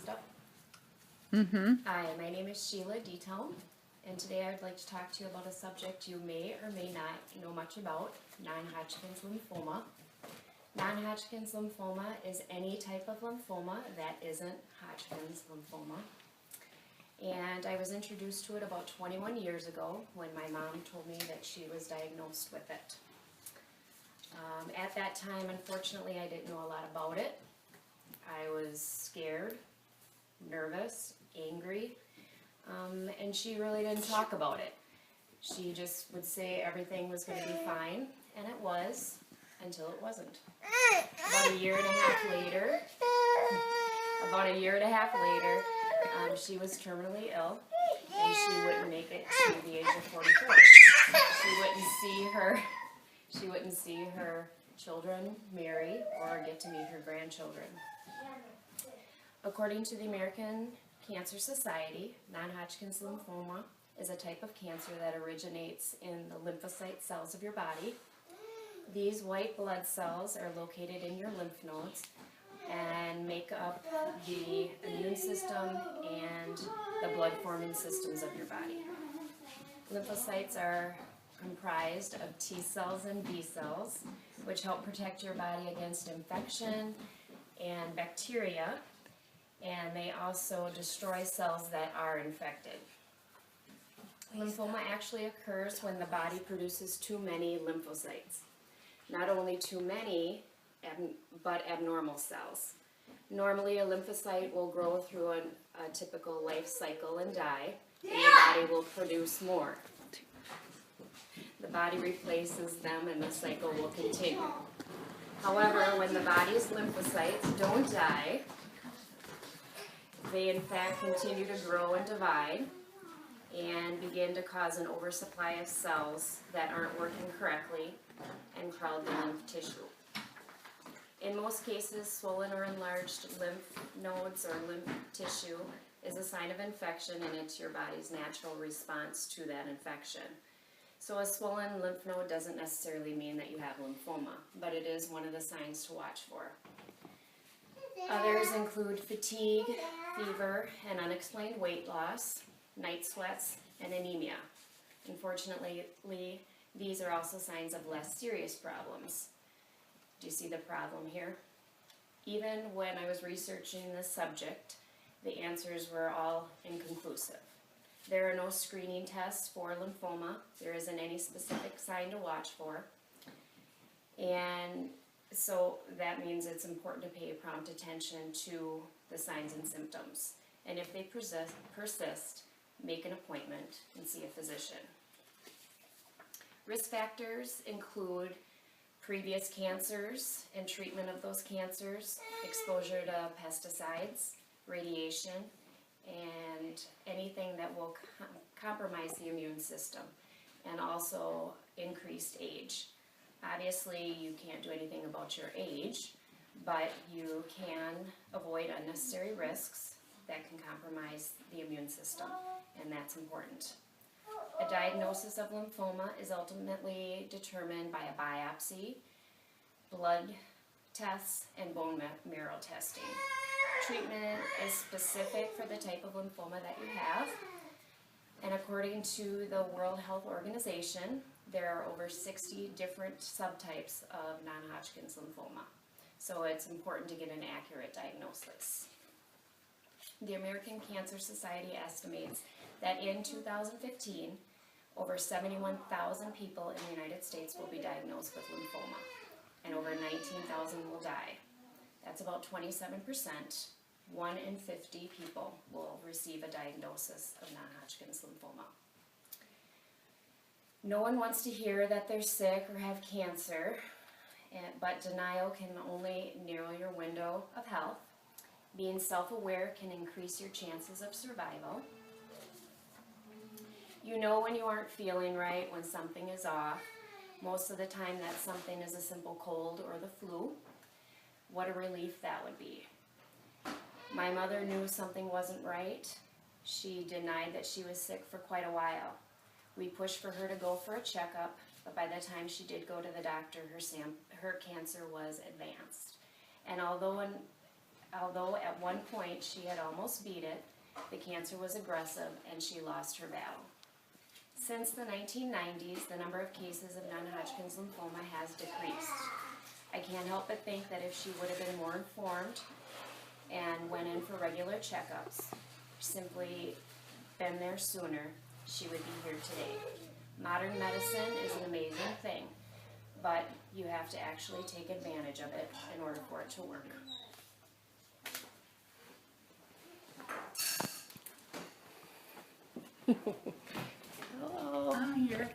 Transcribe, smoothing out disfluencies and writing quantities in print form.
stand up? Mm-hmm. Hi, my name is Shelia and today I would like to talk to you about a subject you may or may not know much about, non-Hodgkin's lymphoma. Non-Hodgkin's lymphoma is any type of lymphoma that isn't Hodgkin's lymphoma. And I was introduced to it about 21 years ago when my mom told me that she was diagnosed with it. At that time, unfortunately, I didn't know a lot about it. I was scared, nervous, angry, and she really didn't talk about it. She just would say everything was going to be fine, and it was, until it wasn't. About a year and a half later, she was terminally ill, and she wouldn't make it to the age of 44. She wouldn't see her children marry or get to meet her grandchildren. According to the American Cancer Society, non-Hodgkin's lymphoma is a type of cancer that originates in the lymphocyte cells of your body. These white blood cells are located in your lymph nodes and make up the immune system and the blood-forming systems of your body. Lymphocytes are comprised of T cells and B cells, which help protect your body against infection and bacteria, and they also destroy cells that are infected. Lymphoma actually occurs when the body produces too many lymphocytes. Not only too many, but abnormal cells. Normally, a lymphocyte will grow through a typical life cycle and die, and your body will produce more. The body replaces them and the cycle will continue. However, when the body's lymphocytes don't die, they in fact continue to grow and divide and begin to cause an oversupply of cells that aren't working correctly and crowd the lymph tissue. In most cases, swollen or enlarged lymph nodes or lymph tissue is a sign of infection, and it's your body's natural response to that infection. So a swollen lymph node doesn't necessarily mean that you have lymphoma, but it is one of the signs to watch for. Others include fatigue, fever, and unexplained weight loss, night sweats, and anemia. Unfortunately, these are also signs of less serious problems. Do you see the problem here? Even when I was researching this subject, the answers were all inconclusive. There are no screening tests for lymphoma. There isn't any specific sign to watch for. And so that means it's important to pay prompt attention to the signs and symptoms. And if they persist, make an appointment and see a physician. Risk factors include previous cancers and treatment of those cancers, exposure to pesticides, radiation, and anything that will compromise the immune system, and also increased age. Obviously, you can't do anything about your age, but you can avoid unnecessary risks that can compromise the immune system, and that's important. A diagnosis of lymphoma is ultimately determined by a biopsy, blood tests, and bone marrow testing. Treatment is specific for the type of lymphoma that you have, and according to the World Health Organization, there are over 60 different subtypes of non-Hodgkin's lymphoma. So it's important to get an accurate diagnosis. The American Cancer Society estimates that in 2015, over 71,000 people in the United States will be diagnosed with lymphoma, and over 19,000 will die. That's about 27%. 1 in 50 people will receive a diagnosis of non-Hodgkin's lymphoma. No one wants to hear that they're sick or have cancer, but denial can only narrow your window of health. Being self-aware can increase your chances of survival. You know when you aren't feeling right, when something is off. Most of the time that something is a simple cold or the flu. What a relief that would be. My mother knew something wasn't right. She denied that she was sick for quite a while. We pushed for her to go for a checkup, but by the time she did go to the doctor, her cancer was advanced. And although Although at one point she had almost beat it, the cancer was aggressive and she lost her battle. Since the 1990s, the number of cases of non-Hodgkin's lymphoma has decreased. I can't help but think that if she would have been more informed and went in for regular checkups, simply been there sooner, she would be here today. Modern medicine is an amazing thing, but you have to actually take advantage of it in order for it to work. Hello. I'm here.